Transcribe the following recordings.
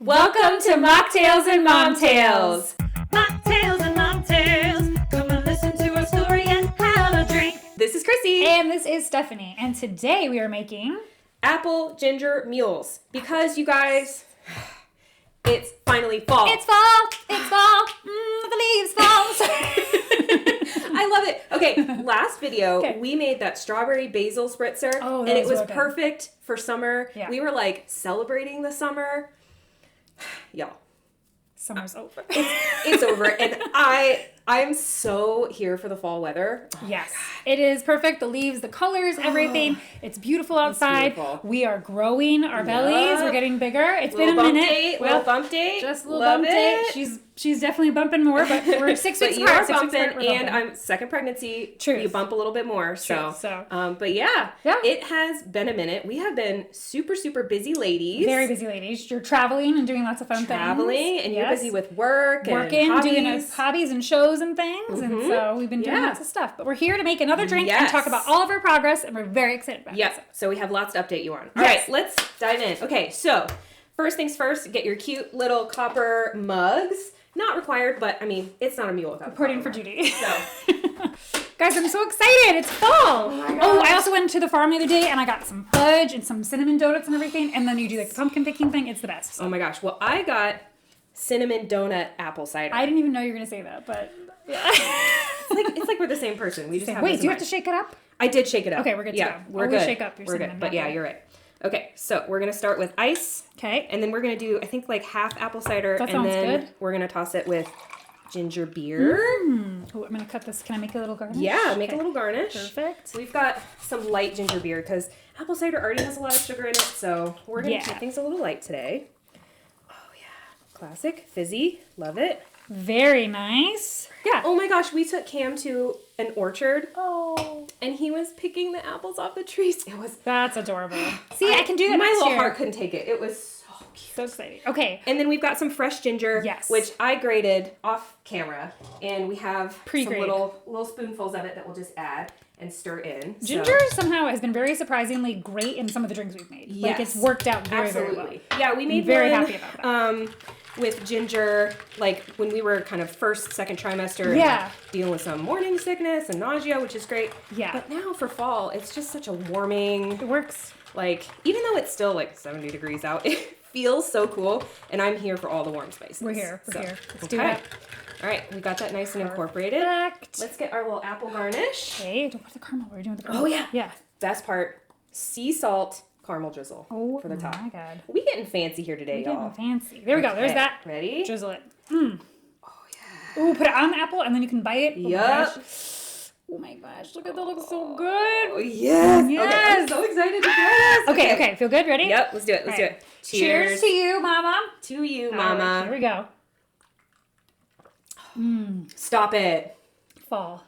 Welcome to Mocktails and Mom Tales. Mocktails and Mom Tales. Come and listen to our story and have a drink. This is Chrissy. And this is Stephanie. And today we are making Apple Ginger Mules. Because you guys, it's finally fall. It's fall. It's fall. The leaves fall. I love it. Okay, last video, we made that strawberry basil spritzer. Oh, and it was so good. perfect for summer. Yeah. We were like celebrating the summer. Y'all. Summer's over. It's over. And I'm so here for the fall weather. Oh yes. It is perfect. The leaves, the colors, everything. It's beautiful outside. It's beautiful. We are growing our bellies. We're getting bigger. It's been a bump minute. Date, little bump date. Just a little Love bump it. date. She's definitely bumping more, but we're 6 weeks But you apart. are 6 weeks bumping, apart, we're and bumping. I'm second pregnancy. Truth. You bump a little bit more. So, So. But yeah, Yeah. it has been a minute. We have been super, super busy ladies. Very busy ladies. You're traveling and doing lots of fun things. And you're busy with work and working, hobbies. doing hobbies and shows and things. And so we've been doing lots of stuff. But we're here to make another drink and talk about all of our progress, and we're very excited about it. Yep. So we have lots to update you on. All right, let's dive in. Okay, so first things first, get your cute little copper mugs. Not required, but I mean, it's not a mule without Reporting for duty. So. Guys, I'm so excited. It's fall. Oh, I also went to the farm the other day and I got some fudge and some cinnamon donuts and everything. And then you do like the pumpkin picking thing. It's the best. So. Oh my gosh. Well, I got cinnamon donut apple cider. I didn't even know you were going to say that, but yeah. it's like we're the same person. We just have Wait, this do you in have to mind. shake it up? I did shake it up. Okay, we're good to go. We're Always good. shake up your we're cinnamon. good. But yeah, you're right. Okay, so we're going to start with ice. Okay. And then we're going to do, I think, like half apple cider. That and sounds then good. we're going to toss it with ginger beer. Oh, I'm going to cut this. Can I make a little garnish? Yeah, make a little garnish. Perfect. We've got some light ginger beer because apple cider already has a lot of sugar in it. So we're going to keep things a little light today. Oh, yeah. Classic. Fizzy. Love it. Very nice. Yeah. Oh my gosh, we took Cam to an orchard. Oh. And he was picking the apples off the trees. That's adorable. See, I can do that My next little year. heart couldn't take it. It was so cute. So exciting. Okay. And then we've got some fresh ginger, Yes. which I grated off camera. And we have some Pre-grade. little spoonfuls of it that we'll just add and stir in. Ginger somehow has been very surprisingly great in some of the drinks we've made. Yes. Like it's worked out very, Absolutely. very well. Yeah, we made very one happy about that. With ginger, like when we were kind of first, second trimester. Yeah. And dealing with some morning sickness and nausea, which is great. Yeah. But now for fall, it's just such a warming, It works. like, even though it's still like 70 degrees out, it feels so cool. And I'm here for all the warm spices. We're here. We're So, here. Let's do it. All right, we got that nice and incorporated. Perfect. Let's get our little apple garnish. Okay, don't put the caramel. What are we doing with the caramel? Oh, yeah. Yeah. Best part, sea salt caramel drizzle for the top. Oh my God. We getting fancy here today, We're y'all. getting fancy. There we go. There's Okay, that. Ready? Drizzle it. Oh, yeah. Ooh, put it on the apple and then you can bite it. Oh my Yup. gosh. Oh my gosh. Look at that. Looks so good. Oh, yes. Okay, I'm Yes. so excited to try this. Okay. Feel good? Ready? Yep, let's do it. Let's do it. Cheers to you, Mama. To you, All right, Mama. here we go. Stop it. Fall.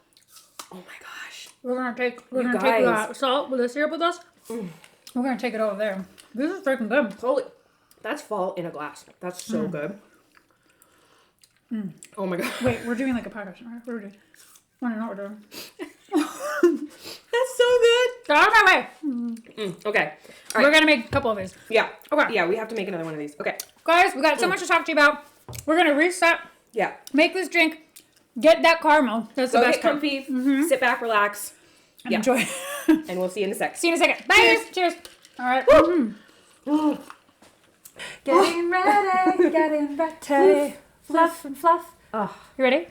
Oh, my gosh. We're gonna take guys. that salt with the syrup with us. We're gonna take it over there. This is freaking good. Holy, that's fall in a glass. That's so good. Oh, my God. Wait, we're doing like a podcast. Right? What are we doing? I don't know what we're doing. That's so good. Get out of my way. Okay. All right. We're gonna make a couple of these. Yeah. Okay. Yeah, we have to make another one of these. Okay. Guys, we got so much to talk to you about. We're gonna reset, Yeah. make this drink, get that caramel. That's the Go best get part. comfy, sit back, relax, And enjoy. and we'll see you in a sec. See you in a second. Bye. Cheers. All right. Getting ready. Getting ready. Fluff and fluff. Oh. You ready?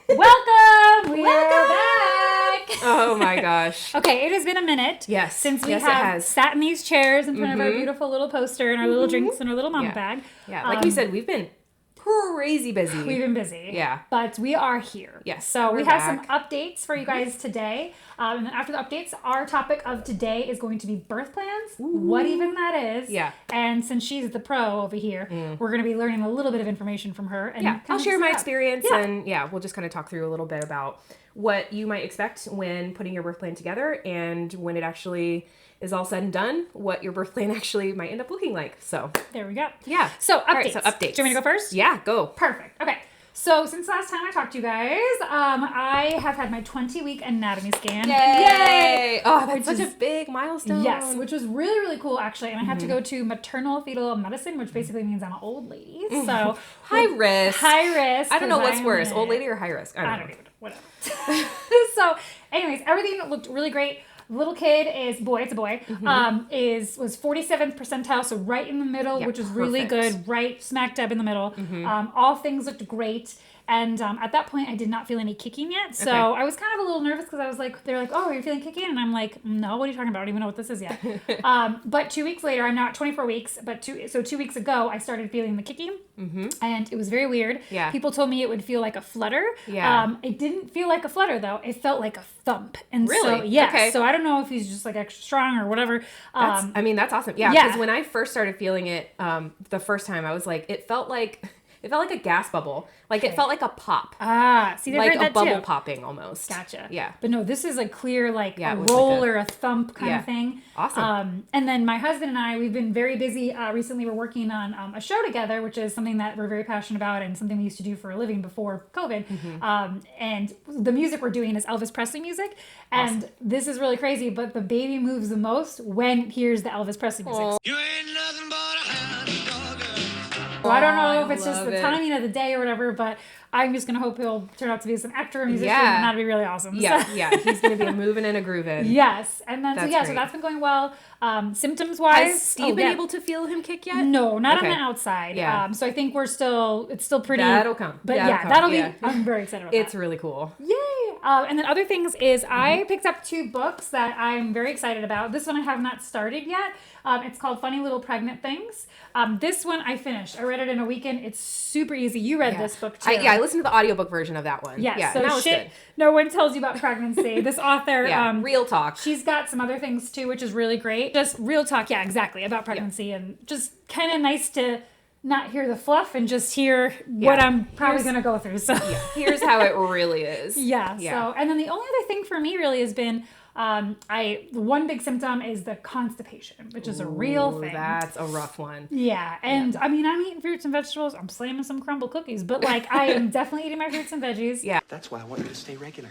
Welcome. We are back. Oh my gosh. Okay, it has been a minute. Yes. Since we Yes, it have has. sat in these chairs in front of our beautiful little poster and our little drinks and our little mama bag. Yeah. Like we said, we've been crazy busy. We've been busy. Yeah. But we are here. Yes, So we we're have some back. updates for you guys today. And then after the updates, our topic of today is going to be birth plans. What even that is. Yeah. And since she's the pro over here, we're going to be learning a little bit of information from her. And Yeah, kind I'll of share my just- experience Yeah. and we'll just kind of talk through a little bit about what you might expect when putting your birth plan together and when it actually is all said and done, what your birth plan actually might end up looking like. So There we go. yeah. So All right, updates. so updates. Do you want me to go first? Yeah, go. Perfect. Okay. So since last time I talked to you guys, I have had my 20-week anatomy scan. Yay! Oh, that's such a big milestone. Yes, which was really, really cool, actually. And I had to go to maternal fetal medicine, which basically means I'm an old lady. So high risk. High risk. I don't know what's worse, old lady or high risk. I don't know. Even know. Whatever. So, anyways, everything looked really great. Little kid is boy. It's a boy. Was 47th percentile, so right in the middle, which is really good. Right smack dab in the middle. All things looked great. And at that point, I did not feel any kicking yet. So I was kind of a little nervous because I was like, they're like, oh, are you feeling kicking? And I'm like, no, what are you talking about? I don't even know what this is yet. But 2 weeks later, I'm now at 24 weeks. But 2 weeks ago, I started feeling the kicking. And it was very weird. Yeah. People told me it would feel like a flutter. Yeah. It didn't feel like a flutter, though. It felt like a thump. And really? So, yeah. Okay. So I don't know if he's just like extra strong or whatever. That's awesome. Yeah. Because when I first started feeling it the first time, I was like, it felt like a gas bubble. Like it felt like a pop. See, like heard that a bubble too. popping almost. Gotcha. Yeah. But no, this is a clear, like a was roll like or a thump kind of thing. Awesome. And then my husband and I, we've been very busy. Recently, we're working on a show together, which is something that we're very passionate about and something we used to do for a living before COVID. And the music we're doing is Elvis Presley music. And this is really crazy, but the baby moves the most when it hears the Elvis Presley music. You ain't nothing but a hound dog. So I don't know if it's just the timing of the day or whatever, but I'm just going to hope he'll turn out to be an actor or musician, and that'd be really awesome. Yeah, he's going to be moving and a grooving. Yes. And then, so that's been going well. Symptoms-wise. Has Steve been able to feel him kick yet? No, not on the outside. Yeah. So I think it's still pretty. That'll come. But that'll be, I'm very excited about It's that. really cool. Yay. And then other things is I picked up 2 books that I'm very excited about. This one I have not started yet. It's called Funny Little Pregnant Things. This one I finished. I read it in a weekend. It's super easy. You read this book too. I listened to the audiobook version of that one. Yes. Yeah, So that was good. No one tells you about pregnancy. This author, real talk. She's got some other things too, which is really great. Just real talk, exactly, about pregnancy and just kind of nice to not hear the fluff and just hear what I'm probably going to go through. So here's how it really is. Yeah. So, and then the only other thing for me really has been, one big symptom is the constipation, which is a real thing. That's a rough one. Yeah. And I mean, I'm eating fruits and vegetables. I'm slamming some crumble cookies, but like I am definitely eating my fruits and veggies. Yeah. That's why I want you to stay regular.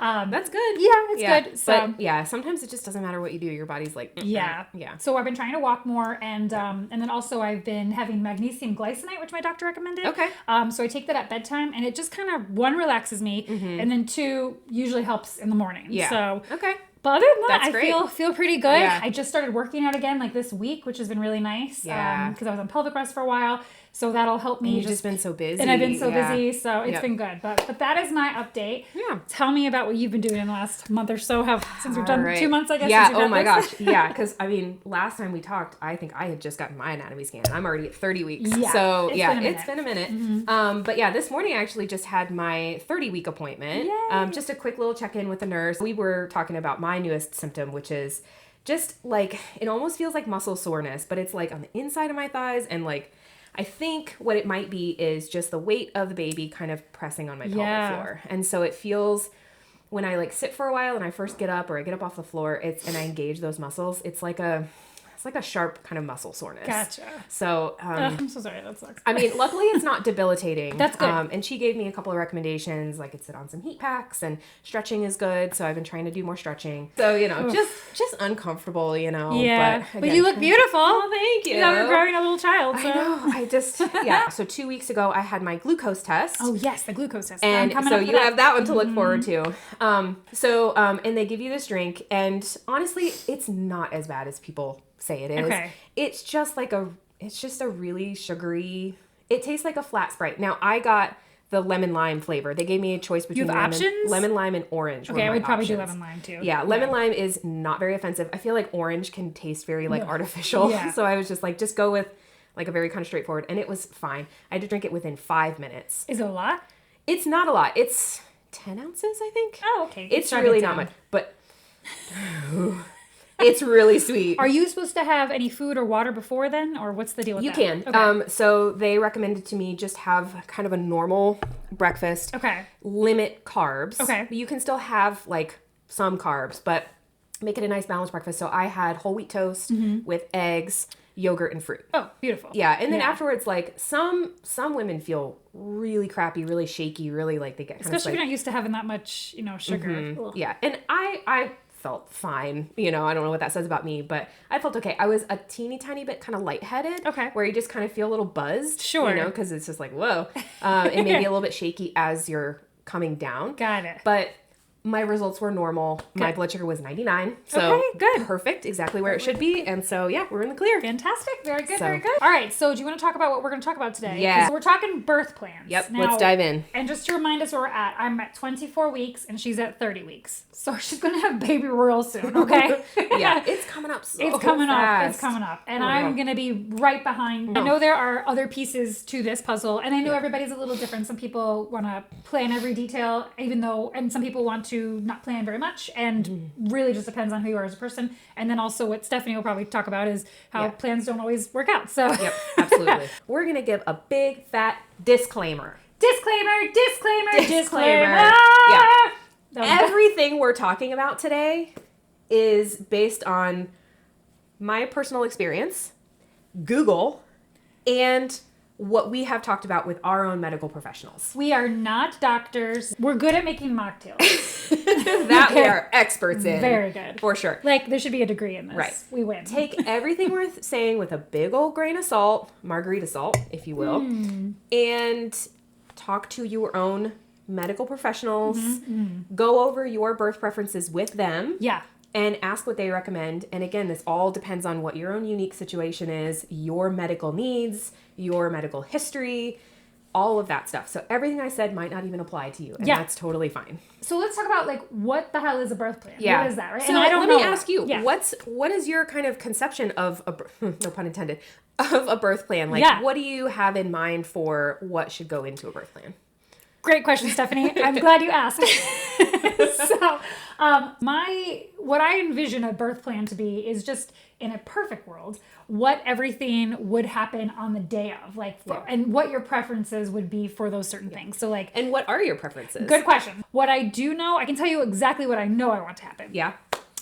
That's good. Yeah, it's good. So but sometimes it just doesn't matter what you do. Your body's like, yeah. So I've been trying to walk more, and then also I've been having magnesium glycinate, which my doctor recommended. Okay. So I take that at bedtime, and it just kind of, 1, relaxes me, and then 2, usually helps in the morning. Yeah. So okay. But other than that, That's great. I feel pretty good. Yeah. I just started working out again like this week, which has been really nice. Yeah. Because I was on pelvic rest for a while. So that'll help me. You've just been so busy. And I've been so busy, so it's been good. But that is my update. Yeah. Tell me about what you've been doing in the last month or so. Since we've done 2 months, I guess. Yeah. Since you've Oh my got this. gosh. Yeah. Because I mean, last time we talked, I think I had just gotten my anatomy scan. I'm already at 30 weeks. Yeah, So it's been a minute. Mm-hmm. But yeah, this morning I actually just had my 30-week appointment. Yay. Just a quick little check-in with the nurse. We were talking about my newest symptom, which is just like, it almost feels like muscle soreness, but it's like on the inside of my thighs, and like, I think what it might be is just the weight of the baby kind of pressing on my pelvic floor. And so it feels, when I like sit for a while and I first get up, or I get up off the floor, and I engage those muscles, it's like a sharp kind of muscle soreness. Gotcha. So I'm so sorry. That sucks. I mean, luckily it's not debilitating. That's good. And she gave me a couple of recommendations, like I could sit on some heat packs, and stretching is good. So I've been trying to do more stretching. So, just uncomfortable, Yeah. But But you look beautiful. Oh, thank you. You're growing a little child. So. I know. So 2 weeks ago I had my glucose test. Oh yes, the glucose test. And I'm coming so up for you that. have that one to look forward to. And they give you this drink, and honestly, it's not as bad as people say it is. Okay. It's just a really sugary, it tastes like a flat Sprite. Now I got the lemon lime flavor. They gave me a choice between You have options? lemon lime and orange. Okay, I would probably do lemon lime too. Yeah, lemon lime is not very offensive. I feel like orange can taste very like artificial. Yeah. So I was just like, just go with like a very kind of straightforward, and it was fine. I had to drink it within 5 minutes. Is it a lot? It's not a lot. It's 10 ounces, I think. Oh, okay. It's really not much, but it's really sweet. Are you supposed to have any food or water before then, or what's the deal with You that? can. Okay. So they recommended to me just have kind of a normal breakfast. Okay. Limit carbs. Okay. You can still have like some carbs, but make it a nice balanced breakfast. So I had whole wheat toast with eggs, yogurt and fruit. Oh, beautiful. Yeah, and then afterwards, like some women feel really crappy, really shaky, really like they get kind Especially of if you're not used to having that much, sugar. Yeah, and I felt fine. I don't know what that says about me, but I felt okay. I was a teeny tiny bit kind of lightheaded. Okay. Where you just kind of feel a little buzzed. Sure. Because it's just like, whoa. And maybe a little bit shaky as you're coming down. Got it. But my results were normal. My blood sugar was 99. So okay, good. Perfect. Exactly where it should be. And so, yeah, we're in the clear. Fantastic. Very good. Very good. All right. So do you want to talk about what we're going to talk about today? Yeah. So we're talking birth plans. Yep. Now, let's dive in. And just to remind us where we're at, I'm at 24 weeks and she's at 30 weeks. So she's going to have baby real soon. Okay. Yeah. It's coming up so It's coming fast. up. It's coming up. And I'm going to be right behind. I know there are other pieces to this puzzle. And I know everybody's a little different. Some people want to plan every detail, and some people want to not plan very much. And really just depends on who you are as a person. And then also what Stephanie will probably talk about is how plans don't always work out. So Yep, absolutely. We're going to give a big fat disclaimer. Disclaimer. Yeah. Yeah. Everything we're talking about today is based on my personal experience, Google, and what we have talked about with our own medical professionals. We are not doctors. We're good at making mocktails. That we are experts in. Very good. For sure. Like, there should be a degree in this. Right. We win. Take everything we're saying with a big old grain of salt, margarita salt, if you will, and talk to your own medical professionals. Go over your birth preferences with them. Yeah. And ask what they recommend. And again, this all depends on what your own unique situation is, your medical needs, your medical history, all of that stuff. So everything I said might not even apply to you. And that's totally fine. So let's talk about, like, what the hell is a birth plan? Yeah. What is that, right? So and I don't know. let me ask you, Yeah. what is your kind of conception of no pun intended, of a birth plan? Like, what do you have in mind for what should go into a birth plan? Great question, Stephanie. I'm glad you asked. So, what I envision a birth plan to be is just, in a perfect world, what everything would happen on the day of, and what your preferences would be for those certain things. So, like, and what are your preferences? Good question. What I do know, I can tell you exactly what I know I want to happen. Yeah.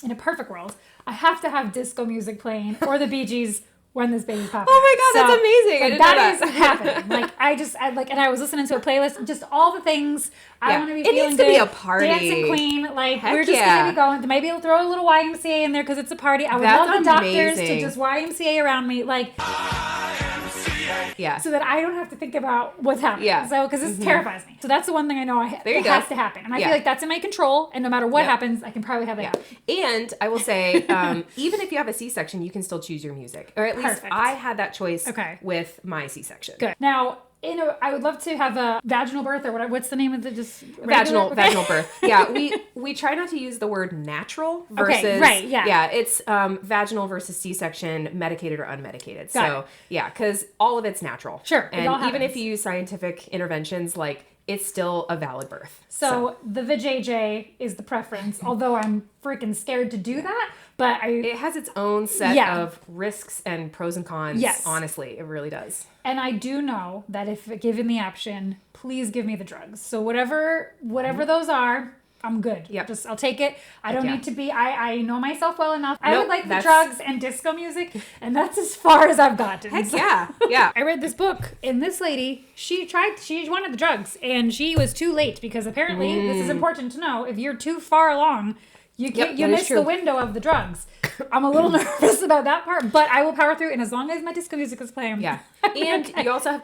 In a perfect world, I have to have disco music playing or the Bee Gees when this baby's popping. Oh my God, that's amazing. I didn't know that that. is happening. And I was listening to a playlist, just all the things I want to be feeling It needs to be a party. Dancing queen. Like, Heck we're just going to be going. Maybe it'll throw a little YMCA in there because it's a party. I would love the doctors to just YMCA around me. Like, yeah. so that I don't have to think about what's happening. Yeah. So, because this terrifies me. So that's the one thing I know has to happen. And I feel like that's in my control. And no matter what happens, I can probably have that. And I will say, even if you have a C-section, you can still choose your music. Or at least I had that choice with my C-section. Good. Now, I would love to have a vaginal birth or whatever. What's the name of the vaginal birth? Yeah, we try not to use the word natural versus it's vaginal versus C-section, medicated or unmedicated. Because all of it's natural. Sure, and even if you use scientific interventions, like, it's still a valid birth. So the VJJ is the preference, although I'm freaking scared to do that. But it has its own set of risks and pros and cons. Yes. Honestly, it really does. And I do know that if given the option, please give me the drugs. So whatever those are, I'm good. Yep. I'll take it. I don't need to be, I know myself well enough. I would like the drugs and disco music, and that's as far as I've gotten. Heck yeah. Yeah. I read this book, and this lady, she wanted the drugs, and she was too late because apparently, this is important to know, if you're too far along, you miss the window of the drugs. I'm a little nervous about that part, but I will power through. And as long as my disco music is playing, and you also have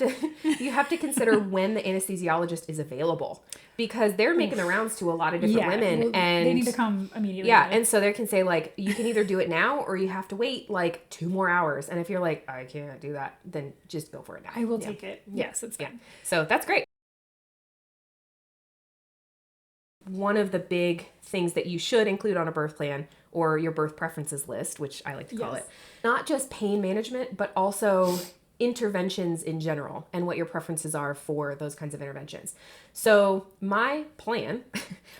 to consider when the anesthesiologist is available, because they're making the rounds to a lot of different women, and they need to come immediately. Yeah, and so they can say, like, you can either do it now or you have to wait like 2 more hours. And if you're like, I can't do that, then just go for it now. I will take it. Yes, it's fine. So that's great. One of the big things that you should include on a birth plan or your birth preferences list, which I like to call it, not just pain management, but also interventions in general and what your preferences are for those kinds of interventions. So my plan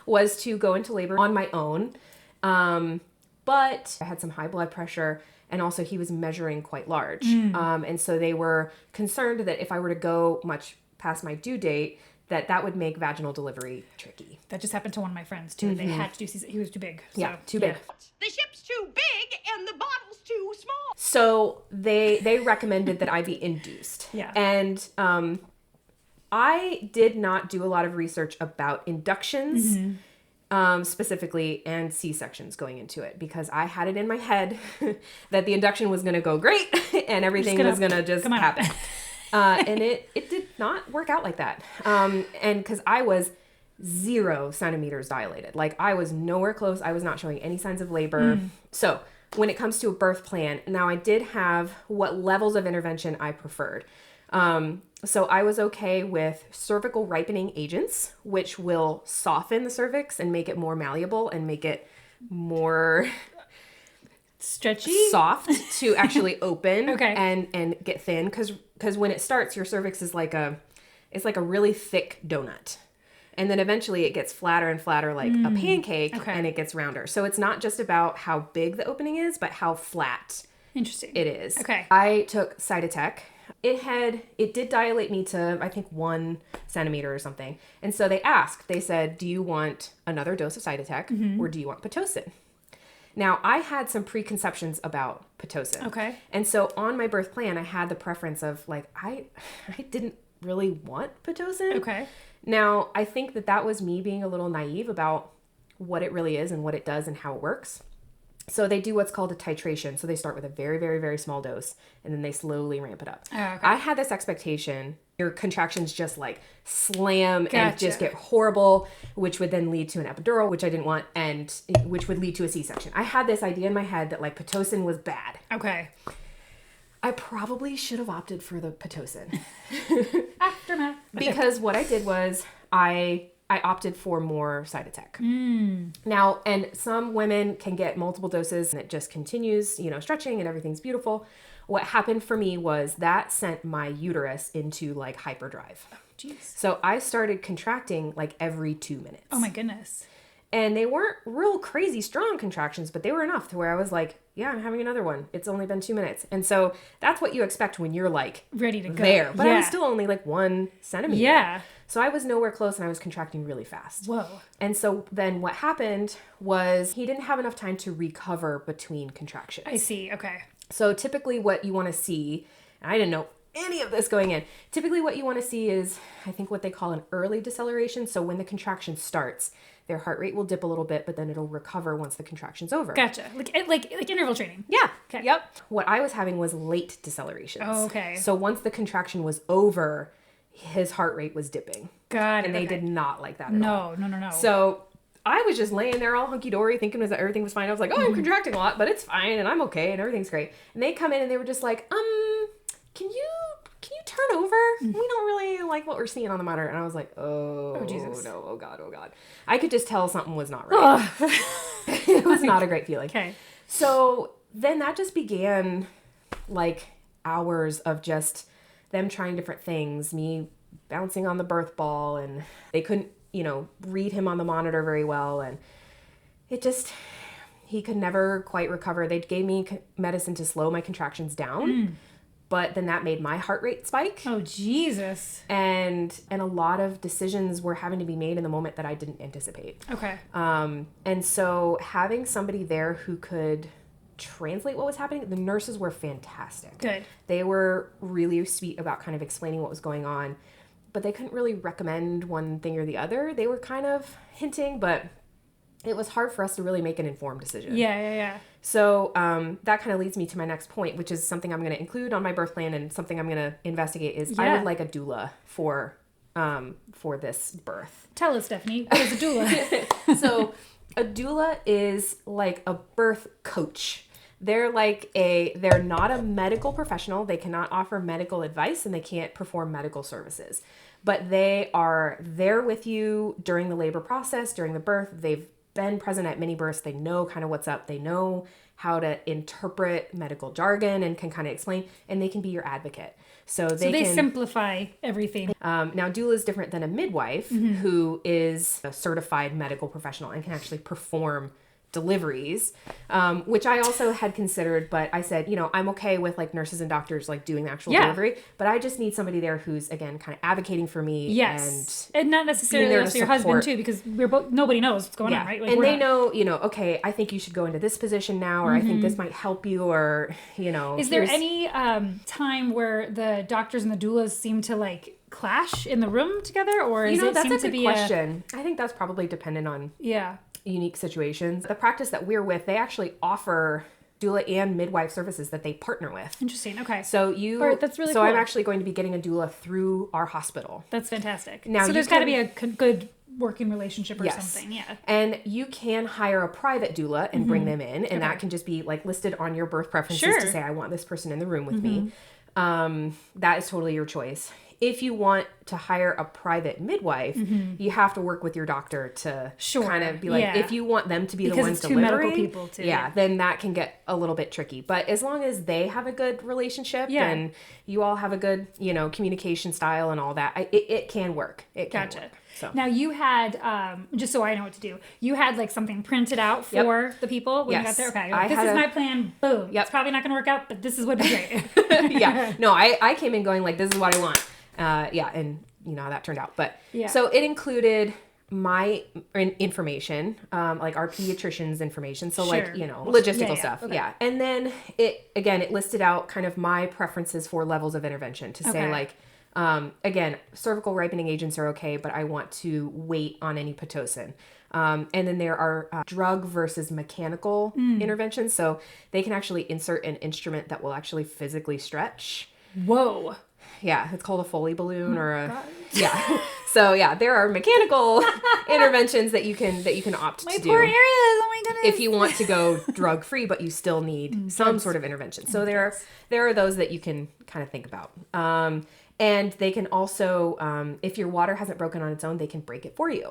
was to go into labor on my own, but I had some high blood pressure, and also he was measuring quite large. And so they were concerned that if I were to go much past my due date, that would make vaginal delivery tricky. That just happened to one of my friends too. They had to do C-section. He was too big. So, too big. The ship's too big and the bottle's too small. So they recommended that I be induced. Yeah. And I did not do a lot of research about inductions specifically and C-sections going into it because I had it in my head that the induction was going to go great and everything was going to just happen. And it did not work out like that. And because I was 0 centimeters dilated. Like I was nowhere close. I was not showing any signs of labor. So when it comes to a birth plan, now I did have what levels of intervention I preferred. So I was okay with cervical ripening agents, which will soften the cervix and make it more malleable and make it more stretchy, soft to actually open Okay. and get thin. Cause when it starts, your cervix is like it's like a really thick donut. And then eventually it gets flatter and flatter like a pancake and it gets rounder. So it's not just about how big the opening is, but how flat Interesting. it is. Okay. I took Cytotec. It did dilate me to, I think, 1 centimeter or something. And so they said, do you want another dose of Cytotec or do you want Pitocin? Now, I had some preconceptions about Pitocin. Okay. And so on my birth plan, I had the preference of like, I didn't really want Pitocin. Okay. Now, I think that was me being a little naive about what it really is and what it does and how it works. So they do what's called a titration. So they start with a very, very, very small dose and then they slowly ramp it up. Oh, okay. I had this expectation, your contractions just like slam and Gotcha. just get horrible, which would then lead to an epidural, which I didn't want, and which would lead to a C-section. I had this idea in my head that like Pitocin was bad. Okay. I probably should have opted for the Pitocin. Aftermath. Because what I did was I opted for more Cytotec. Now, and some women can get multiple doses and it just continues, stretching and everything's beautiful. What happened for me was that sent my uterus into like hyperdrive. Jeez. So I started contracting like every 2 minutes. Oh my goodness. And they weren't real crazy strong contractions, but they were enough to where I was like, yeah, I'm having another one. It's only been 2 minutes. And so that's what you expect when you're like Ready to go. there. But I was Yeah. still only like 1 centimeter. Yeah. So I was nowhere close and I was contracting really fast. Whoa. And so then what happened was he didn't have enough time to recover between contractions. I see. Okay. So typically what you want to see, and I didn't know any of this going in. Typically what you want to see is, I think what they call an early deceleration. So when the contraction starts, their heart rate will dip a little bit, but then it'll recover once the contraction's over. Gotcha. Like interval training. Yeah. Okay. Yep. What I was having was late decelerations. Oh, okay. So once the contraction was over, his heart rate was dipping. Got it. And they okay. did not like that at all. No. So I was just laying there all hunky-dory thinking that everything was fine. I was like, oh, I'm contracting a lot, but it's fine and I'm okay and everything's great. And they come in and they were just like, can you turn over? We don't really like what we're seeing on the monitor. And I was like, oh Jesus. no, oh God. I could just tell something was not right. It was not a great feeling. Okay. So then that just began like hours of just them trying different things, me bouncing on the birth ball, and they couldn't, read him on the monitor very well. And he could never quite recover. They gave me medicine to slow my contractions down, but then that made my heart rate spike. Oh, Jesus. And a lot of decisions were having to be made in the moment that I didn't anticipate. Okay. And so having somebody there who could translate what was happening, the nurses were fantastic. Good. They were really sweet about kind of explaining what was going on, but they couldn't really recommend one thing or the other. They were kind of hinting, but it was hard for us to really make an informed decision. Yeah. So that kind of leads me to my next point, which is something I'm going to include on my birth plan and something I'm going to investigate is I would like a doula for this birth. Tell us, Stephanie. What is a doula? So a doula is like a birth coach. They're not a medical professional. They cannot offer medical advice and they can't perform medical services. But they are there with you during the labor process, during the birth. They've been present at many births. They know kind of what's up. They know how to interpret medical jargon and can kind of explain, and they can be your advocate. So they can simplify everything. now, doula is different than a midwife who is a certified medical professional and can actually perform deliveries, which I also had considered, but I said, I'm okay with like nurses and doctors like doing the actual delivery, but I just need somebody there who's again kind of advocating for me. Yes, and not necessarily also your husband too, because we're both, nobody knows what's going on, right? Like, and they know, okay, I think you should go into this position now, or I think this might help you, or Is there any time where the doctors and the doulas seem to like clash in the room together, or is it that's seem a to good be question. I think that's probably dependent on unique situations. The practice that we're with, they actually offer doula and midwife services that they partner with. Interesting. Okay. So that's really so cool. I'm actually going to be getting a doula through our hospital. That's fantastic. Now, so there's got to be a good working relationship or something. Yeah. And you can hire a private doula and bring them in, and that can just be like listed on your birth preferences to say, I want this person in the room with me. That is totally your choice. If you want to hire a private midwife, you have to work with your doctor to kind of be like, if you want them to be the ones it's two delivering, medical people too. Then that can get a little bit tricky. But as long as they have a good relationship and you all have a good, communication style and all that, it can work. It can work. So. Now you had, just so I know what to do, you had like something printed out for the people when you got there? Okay, like, this is my plan, boom. It's probably not going to work out, but this is what would be great. No, I came in going like, this is what I want. And how that turned out. But so it included my information, like our pediatrician's information. So like, logistical stuff. Okay. Yeah. And then it listed out kind of my preferences for levels of intervention to say like, again, cervical ripening agents are okay, but I want to wait on any Pitocin. And then there are drug versus mechanical interventions. So they can actually insert an instrument that will actually physically stretch. Whoa. Yeah, it's called a Foley balloon So there are mechanical interventions that you can opt to do. My poor areas. Oh my goodness. If you want to go drug free, but you still need some sort of intervention. So there are those that you can kind of think about. And they can also, if your water hasn't broken on its own, they can break it for you.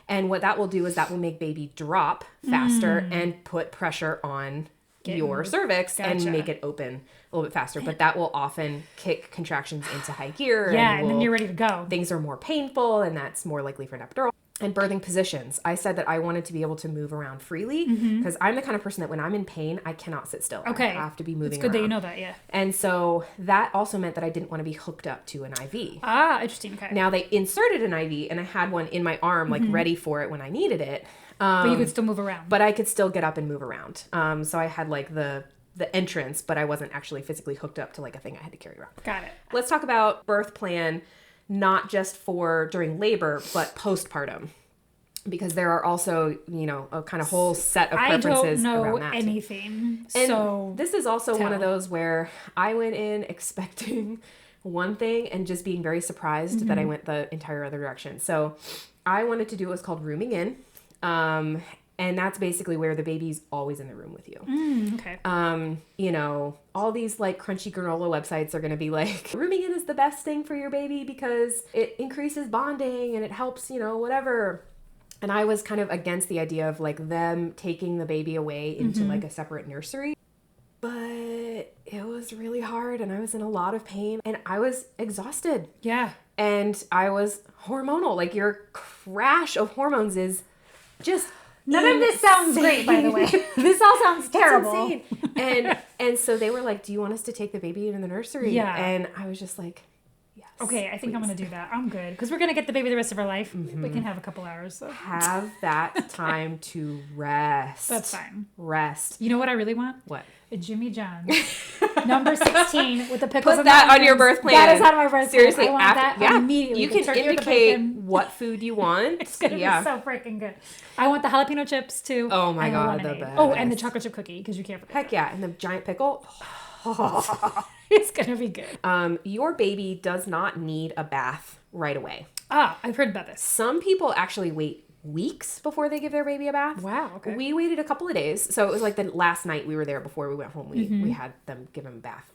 And what that will do is that will make baby drop faster and put pressure on your cervix and make it open a little bit faster, but that will often kick contractions into high gear. And then you're ready to go. Things are more painful, and that's more likely for an epidural. And birthing positions. I said that I wanted to be able to move around freely because I'm the kind of person that when I'm in pain, I cannot sit still. Okay. I have to be moving around. It's good that you know that, yeah. And so that also meant that I didn't want to be hooked up to an IV. Ah, interesting. Okay. Now they inserted an IV, and I had one in my arm, like ready for it when I needed it. But you could still move around. But I could still get up and move around. So I had like the entrance, but I wasn't actually physically hooked up to like a thing I had to carry around. Got it. Let's talk about birth plan, not just for during labor, but postpartum. Because there are also, a kind of whole set of preferences around that. I don't know anything. And so this is also one of those where I went in expecting one thing and just being very surprised that I went the entire other direction. So I wanted to do what was called rooming in. And that's basically where the baby's always in the room with you. Okay. All these like crunchy granola websites are going to be like, rooming in is the best thing for your baby because it increases bonding and it helps, whatever. And I was kind of against the idea of like them taking the baby away into like a separate nursery. But it was really hard and I was in a lot of pain and I was exhausted. Yeah. And I was hormonal. Like your crash of hormones is just none of this sounds great, by the way. This all sounds terrible. It's insane. And so they were like, do you want us to take the baby into the nursery? Yeah. And I was just like, yes. Okay, I think I'm going to do that. I'm good. Because we're going to get the baby the rest of our life. We can have a couple hours. So. Have that time to rest. That's fine. Rest. You know what I really want? What? A Jimmy John's. Number 16 with the pickles. Put that on your birth plan. That is on my birth plan. Seriously, I want that immediately. You can indicate what food you want. It's going to be so freaking good. I want the jalapeno chips too. Oh my God, the best. Oh, and the chocolate chip cookie because you can't forget. Heck yeah, and the giant pickle. It's going to be good. Your baby does not need a bath right away. Ah, I've heard about this. Some people actually wait weeks before they give their baby a bath. Wow, okay. We waited a couple of days. So it was like the last night we were there before we went home. We had them give him a bath.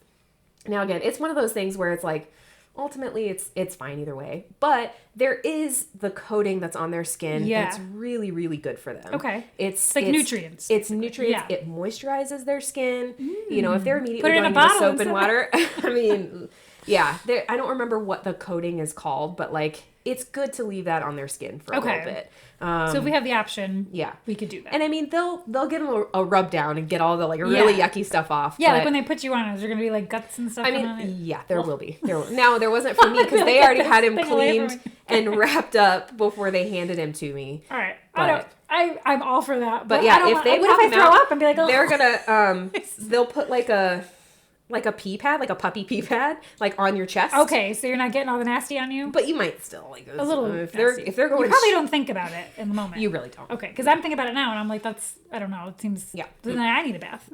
Now again, it's one of those things where it's like, ultimately it's fine either way. But there is the coating that's on their skin that's really, really good for them. Okay. It's like nutrients. It's nutrients. Yeah. It moisturizes their skin. If they're immediately Put it going in a into bottle soap and water, I mean, Yeah, I don't remember what the coating is called, but like it's good to leave that on their skin for a little bit. So if we have the option, yeah, we could do that. And I mean, they'll get a rub down and get all the like really yucky stuff off. Yeah, like when they put you on, is there gonna be like guts and stuff? I mean, yeah, there will be. Now there wasn't for me because they already had him cleaned and wrapped up before they handed him to me. All right, I'm all for that. But yeah, if they what pop if I him throw out, up and be like, oh. they're gonna they'll put like a pee pad, like a puppy pee pad, like on your chest. Okay, so you're not getting all the nasty on you, but you might still like a little. If they're going, you probably don't think about it in the moment. You really don't. Okay, because I'm thinking about it now, and I'm like, I don't know. It seems Then I need a bath.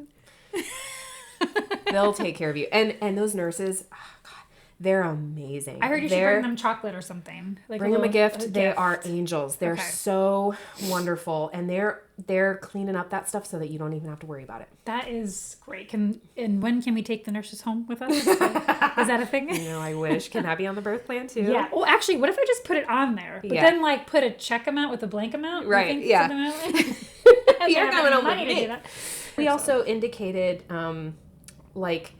They'll take care of you, and those nurses. Oh God, they're amazing. I heard you should bring them chocolate or something. Like bring them a gift. They are angels. They're so wonderful, and they're cleaning up that stuff so that you don't even have to worry about it. That is great. And when can we take the nurses home with us? Is that a thing? I wish. Can that be on the birth plan too? Yeah. Well, actually, what if I just put it on there, but then like put a check amount with a blank amount? Right. Yeah. You're coming home with me. We also indicated, like,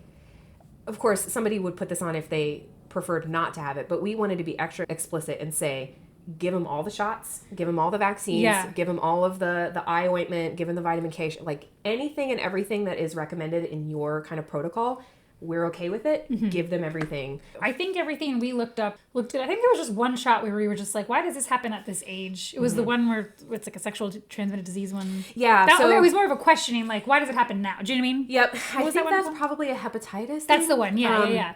of course, somebody would put this on if they preferred not to have it, but we wanted to be extra explicit and say, give them all the shots, give them all the vaccines, give them all of the eye ointment, give them the vitamin K, like anything and everything that is recommended in your kind of protocol. We're okay with it. Mm-hmm. Give them everything. I think everything we looked at, I think there was just one shot where we were just like, why does this happen at this age? It was the one where it's like a sexual transmitted disease one. Yeah. It was more of a questioning, like, why does it happen now? Do you know what I mean? Yep. I think that's probably a hepatitis That's the one. Yeah.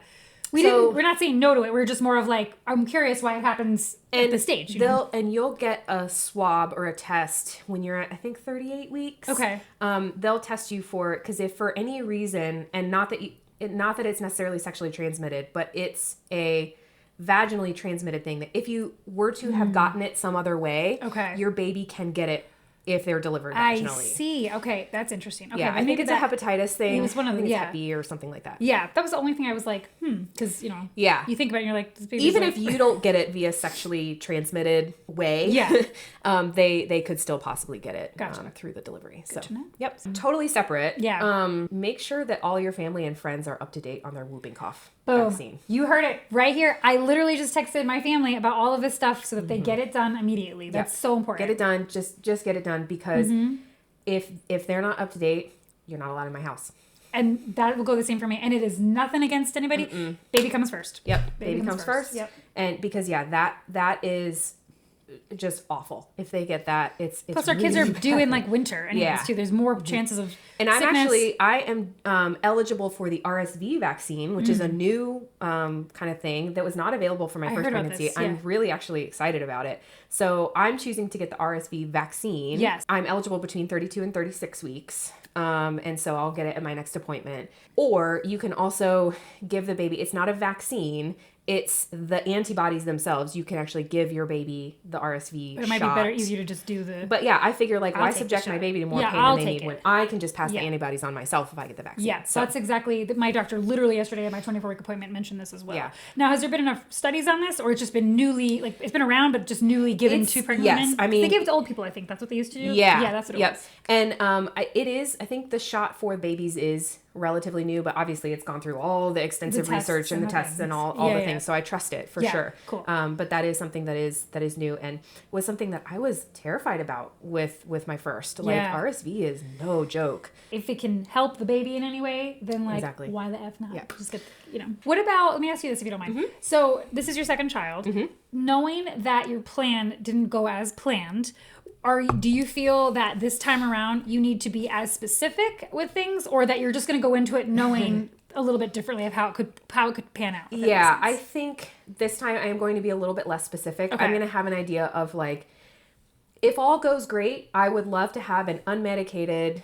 We're not saying no to it. We're just more of like, I'm curious why it happens at the stage. And you'll get a swab or a test when you're at, I think, 38 weeks. Okay. They'll test you for it because if for any reason, and not that it's necessarily sexually transmitted, but it's a vaginally transmitted thing that if you were to have gotten it some other way, your baby can get it if they're delivered vaginally. I see. Okay, that's interesting. Okay, yeah, I think it's a hepatitis thing. It was one of the Hep B or something like that. Yeah, that was the only thing I was like, because you think about it, and you're like, this baby's even if you don't get it via sexually transmitted way, they could still possibly get it through the delivery. Good to know. Yep, totally separate. Yeah. Make sure that all your family and friends are up to date on their whooping cough vaccine. You heard it right here. I literally just texted my family about all of this stuff so that they get it done immediately. That's so important. Get it done. Just get it done because if they're not up to date, you're not allowed in my house. And that will go the same for me. And it is nothing against anybody. Mm-mm. Baby comes first. Yep. Baby comes first. Yep. And because that is just awful. If they get that, it's plus our kids are due in like winter anyways too. There's more chances of and I am eligible for the RSV vaccine, which is a new kind of thing that was not available for my first pregnancy. I'm really actually excited about it. So I'm choosing to get the RSV vaccine. Yes. I'm eligible between 32 and 36 weeks. And so I'll get it at my next appointment. Or you can also give the baby, it's not a vaccine, it's the antibodies themselves. You can actually give your baby the RSV But it might be easier to just do the... But yeah, I figure like, why subject my baby to more pain than they need when I can just pass the antibodies on myself if I get the vaccine. Yeah, so that's exactly... My doctor literally yesterday at my 24-week appointment mentioned this as well. Yeah. Now, has there been enough studies on this, or it's just been newly... Like, it's been around, but just newly given to pregnant women? Yes, I mean... They give it to old people, I think. That's what they used to do? Yeah. Yeah, that's what it was. And it is... I think the shot for babies is relatively new, but obviously it's gone through all the extensive research and the tests and all the things. So I trust it for sure. Cool. But that is something that is new and was something that I was terrified about with my first. Like RSV is no joke. If it can help the baby in any way, then like why the F not? Yeah. Just get What about, let me ask you this if you don't mind. Mm-hmm. So this is your second child. Mm-hmm. Knowing that your plan didn't go as planned, do you feel that this time around you need to be as specific with things, or that you're just going to go into it knowing a little bit differently of how it could pan out? Yeah, I think this time I am going to be a little bit less specific. Okay. I'm going to have an idea of like, if all goes great, I would love to have an unmedicated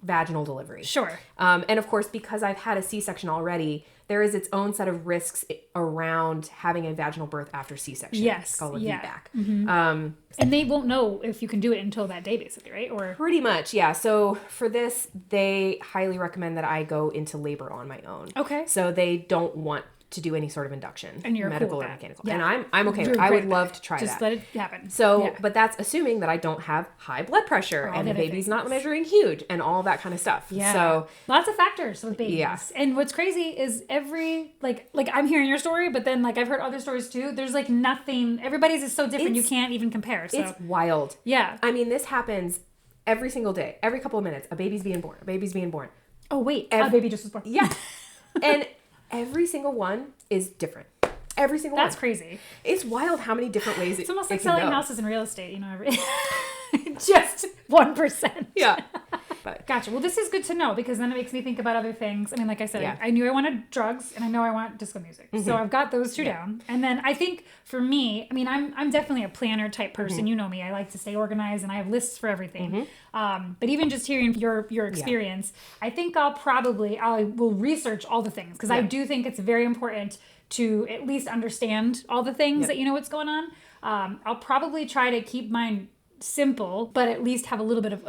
vaginal delivery. Sure. And of course, because I've had a C-section already, there is its own set of risks around having a vaginal birth after C-section. Yes. It's called a VBAC. Mm-hmm. And they won't know if you can do it until that day, basically, right? Or pretty much, yeah. So for this, they highly recommend that I go into labor on my own. Okay. So they don't want to do any sort of induction, And you're medical cool or with that. mechanical. Yeah. And I'm okay. You're I great would with love that. to try Just that. let it happen. So, Yeah. but that's assuming that I don't have high blood pressure and the the other baby's things. not measuring huge and all that kind of stuff. Yeah. So lots of factors with babies. Yeah. And what's crazy is like I'm hearing your story, but then like I've heard other stories too. There's like nothing. Everybody's is so different. You can't even compare. So it's wild. yeah. I mean, this happens every single day, every couple of minutes. A baby's being born. A baby's being born. Oh wait, a baby just was born. Yeah. And every single one is different. Every single one. That's crazy. It's wild how many different ways It's almost it like can selling go. houses in real estate. You know, just 1%. Yeah. But Gotcha. Well, this is good to know because then it makes me think about other things. I mean, like I said, Yeah. I knew I wanted drugs and I know I want disco music. So I've got those two down. And then I think for me, I mean, I'm definitely a planner type person. You know me. I like to stay organized and I have lists for everything. But even just hearing your experience, I think I will research all the things because I do think it's very important to at least understand all the things that you know what's going on. I'll probably try to keep mine simple, but at least have a little bit of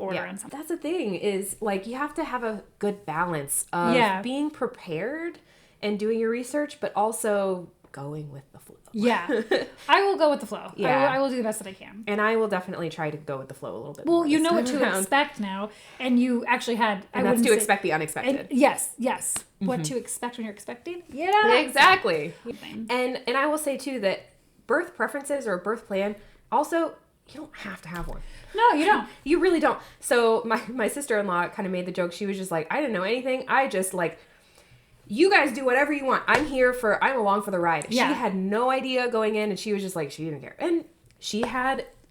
order and something. that's the thing is like you have to have a good balance of being prepared and doing your research, but also going with the flow. Yeah. I will go with the flow. Yeah. I will do the best that I can. And I will definitely try to go with the flow a little bit. Well, more you this know what time to around. expect now, and you actually had. And that's to expect the unexpected. Yes. What to expect when you're expecting? Yeah. Exactly. And I will say too that birth preferences or a birth plan also you don't have to have one. No, you don't. You really don't. So my sister-in-law kind of made the joke. She was just like, I didn't know anything. I just like, you guys do whatever you want. I'm along for the ride. Yeah. She had no idea going in and she was just like, she didn't care. And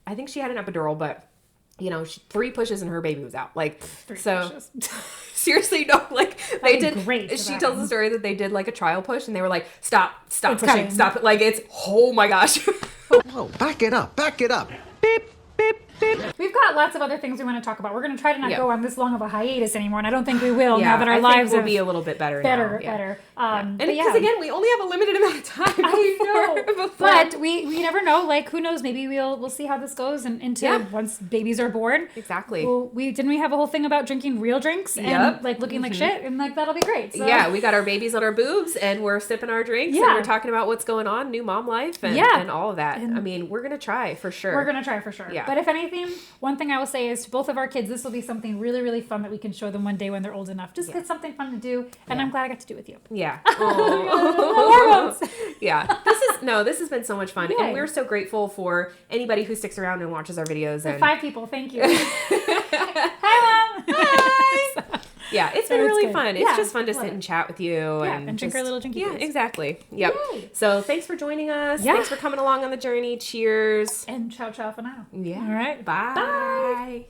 I think she had an epidural, but 3 pushes and her baby was out. Like, 3 so pushes. seriously, no, like they That'd be did. great if She that tells the happened. story that they did like a trial push and they were like, stop It's pushing, coming. stop. Like it's, oh my gosh. Whoa, back it up, back it up. Beep, beep, beep. We've got lots of other things we want to talk about. We're going to try to not Yeah. go on this long of a hiatus anymore, and I don't think we will now that our I lives think we'll have be a little bit better now. Yeah. better. And But because again, we only have a limited amount of time. I know, before- but we never know. Like, who knows? Maybe we'll see how this goes, and into Yeah. once babies are born. Exactly. Well, we have a whole thing about drinking real drinks and Yep. like looking like shit, and like that'll be great. So. Yeah, we got our babies on our boobs and we're sipping our drinks and Yeah. we're talking about what's going on, new mom life and, Yeah. and all of that. And- I mean, we're going to try for sure. We're gonna try for sure. Yeah. But if anything, one thing I will say is to both of our kids, this will be something really, really fun that we can show them one day when they're old enough. Just get something fun to do, and I'm glad I got to do it with you. Yeah. Hormones. Yeah. This has been so much fun. Yay. And we're so grateful for anybody who sticks around and watches our videos. And 5 people, thank you. Hi, Mom. Hi. Yeah, it's been So it's really good. fun. Yeah, It's just fun to love sit it. and chat with you. Yeah, and and drink just, our little drinky Yeah, beers. exactly. Yep. Yay. So thanks for joining us. Yeah. Thanks for coming along on the journey. Cheers. And ciao, ciao for now. Yeah. All right. Bye. Bye.